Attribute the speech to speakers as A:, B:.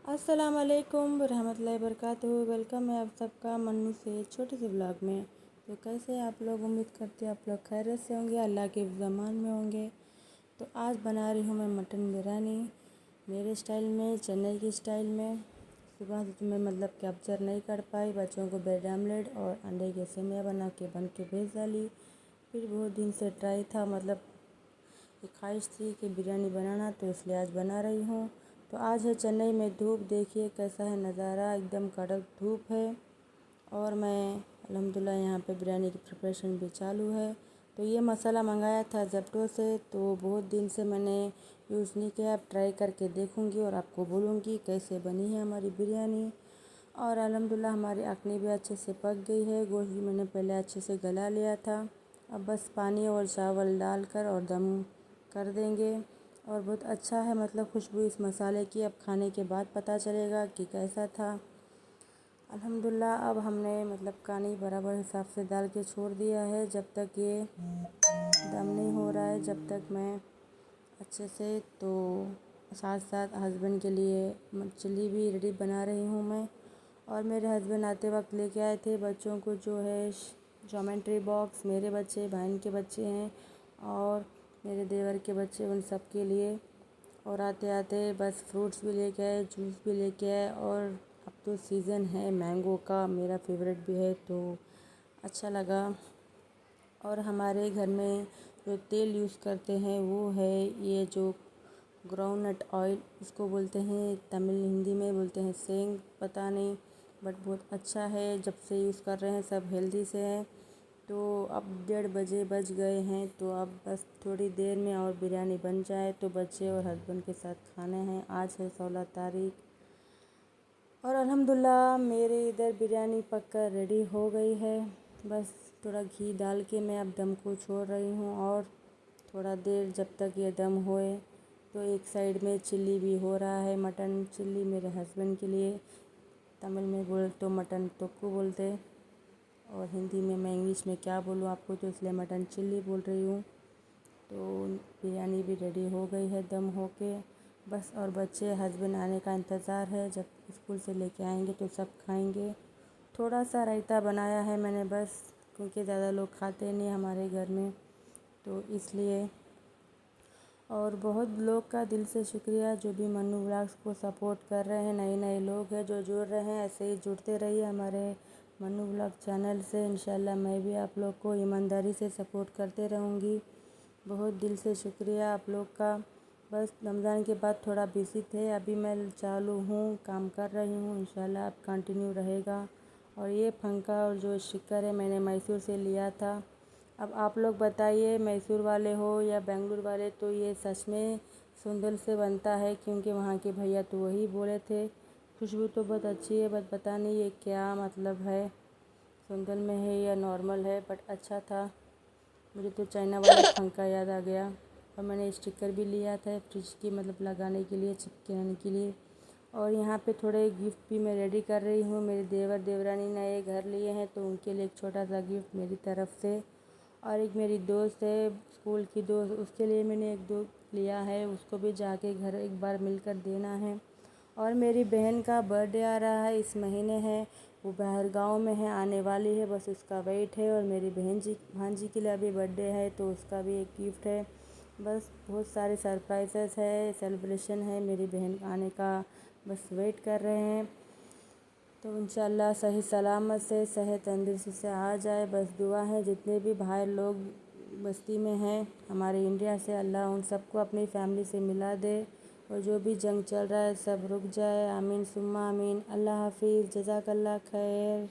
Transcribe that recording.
A: अस्सलाम वालेकुम रहमतुल्लाहि वबरकातुहू। वेलकम है आप सबका मन्नू से छोटे से ब्लॉग में। तो कैसे हैं आप लोग? उम्मीद करते हैं आप लोग खैरियत से होंगे, अल्लाह के ज़मान में होंगे। तो आज बना रही हूँ मैं मटन बिरयानी मेरे स्टाइल में, चेन्नई की स्टाइल में। सुबह से तो मैं कैप्चर नहीं कर पाई, बच्चों को ब्रेड आमलेट और अंडे के सेमिया बन के भेज डाली। फिर बहुत दिन से ट्राई था, एक ख्वाहिश थी कि बिरयानी बनाना, तो इसलिए आज बना रही हूँ। तो आज है चेन्नई में धूप, देखिए कैसा है नज़ारा, एकदम कड़क धूप है। और मैं अल्हम्दुलिल्लाह यहाँ पे बिरयानी की प्रिपरेशन भी चालू है। तो ये मसाला मंगाया था ज़ेप्टो से, तो बहुत दिन से मैंने यूज़ नहीं किया। अब ट्राई करके देखूँगी और आपको बोलूँगी कैसे बनी है हमारी बिरयानी। और अल्हम्दुलिल्लाह हमारी अखनी भी अच्छे से पक गई है, गोश्त भी मैंने पहले अच्छे से गला लिया था। अब बस पानी और चावल डालकर और दम कर देंगे। और बहुत अच्छा है, खुशबू इस मसाले की अब खाने के बाद पता चलेगा कि कैसा था। अल्हम्दुलिल्लाह अब हमने पानी बराबर हिसाब से डाल के छोड़ दिया है। जब तक ये दम नहीं हो रहा है, जब तक मैं अच्छे से, तो साथ साथ हस्बैंड के लिए चिल्ली भी रेडी बना रही हूँ मैं। और मेरे हस्बैंड आते वक्त लेके आए थे बच्चों को जो है ज्योमेट्री बॉक्स, मेरे बच्चे, बहन के बच्चे हैं और मेरे देवर के बच्चे, उन सब के लिए। और आते आते बस फ्रूट्स भी लेके आए, जूस भी लेके आए। और अब तो सीज़न है मैंगो का, मेरा फेवरेट भी है, तो अच्छा लगा। और हमारे घर में जो तेल यूज़ करते हैं वो है ये जो ग्राउंडनट ऑयल, इसको बोलते हैं, तमिल हिंदी में बोलते हैं सेंग, पता नहीं, बट बहुत अच्छा है। जब से यूज़ कर रहे हैं सब हेल्दी से हैं। तो अब 1:30 बजे बज गए हैं, तो अब बस थोड़ी देर में और बिरयानी बन जाए तो बच्चे और हस्बैंड के साथ खाने हैं। आज है 16 तारीख और अल्हम्दुलिल्लाह मेरे इधर बिरयानी पककर रेडी हो गई है। बस थोड़ा घी डाल के मैं अब दम को छोड़ रही हूँ और थोड़ा देर जब तक ये दम होए। तो एक साइड में चिल्ली भी हो रहा है, मटन चिल्ली मेरे हस्बैंड के लिए। तमिल में बोल तो मटन तोक्कू बोलते, और हिंदी में मैं इंग्लिश में क्या बोलूँ आपको, तो इसलिए मटन चिल्ली बोल रही हूँ। तो बिरयानी भी रेडी हो गई है दम हो के बस। और बच्चे हस्बैंड आने का इंतज़ार है, जब स्कूल से लेके आएंगे तो सब खाएंगे। थोड़ा सा रायता बनाया है मैंने बस, क्योंकि ज़्यादा लोग खाते नहीं हमारे घर में, तो इसलिए। और बहुत लोग का दिल से शुक्रिया जो भी मन्नू व्लॉग्स को सपोर्ट कर रहे हैं। नए नए लोग हैं जो जुड़ रहे हैं, ऐसे ही जुड़ते रहिए हमारे मन्नू व्लॉग चैनल से। इंशाल्लाह मैं भी आप लोग को ईमानदारी से सपोर्ट करते रहूँगी। बहुत दिल से शुक्रिया आप लोग का। बस रमज़ान के बाद थोड़ा बिज़ी थे, अभी मैं चालू हूँ, काम कर रही हूँ, इंशाल्लाह अब कंटिन्यू रहेगा। और ये पंखा और जो स्टिकर है मैंने मैसूर से लिया था। अब आप लोग बताइए, मैसूर वाले हो या बेंगलुरु वाले, तो ये सच में सुंदर से बनता है, क्योंकि वहाँ के भैया तो वही बोले थे। खुशबू तो बहुत अच्छी है, बट पता नहीं ये क्या है, सुंदर में है या नॉर्मल है, बट अच्छा था। मुझे तो चाइना वाला पंखा याद आ गया। और मैंने स्टिकर भी लिया था फ्रिज की, लगाने के लिए, चिपकाने के लिए। और यहाँ पे थोड़े गिफ्ट भी मैं रेडी कर रही हूँ। मेरे देवर देवरानी नए घर लिए हैं, तो उनके लिए एक छोटा सा गिफ्ट मेरी तरफ से। और एक मेरी दोस्त है, स्कूल की दोस्त, उसके लिए मैंने एक दो लिया है, उसको भी जाके घर एक बार मिलकर देना है। और मेरी बहन का बर्थडे आ रहा है, इस महीने है, वो बाहर गांव में है, आने वाली है, बस उसका वेट है। और मेरी भांजी के लिए अभी बर्थडे है, तो उसका भी एक गिफ्ट है। बस बहुत सारे सरप्राइजेस है, सेलिब्रेशन है, मेरी बहन आने का बस वेट कर रहे हैं। तो इंशाल्लाह सही सलामत से, सेहत तंदुरुस्ती से आ जाए, बस दुआ है। जितने भी भाई लोग बस्ती में हैं हमारे इंडिया से, अल्लाह उन सबको अपनी फैमिली से मिला दे। और जो भी जंग चल रहा है सब रुक जाए, आमीन सुम्मा आमीन। अल्लाह हाफिज़, जज़ाकल्लाह खैर।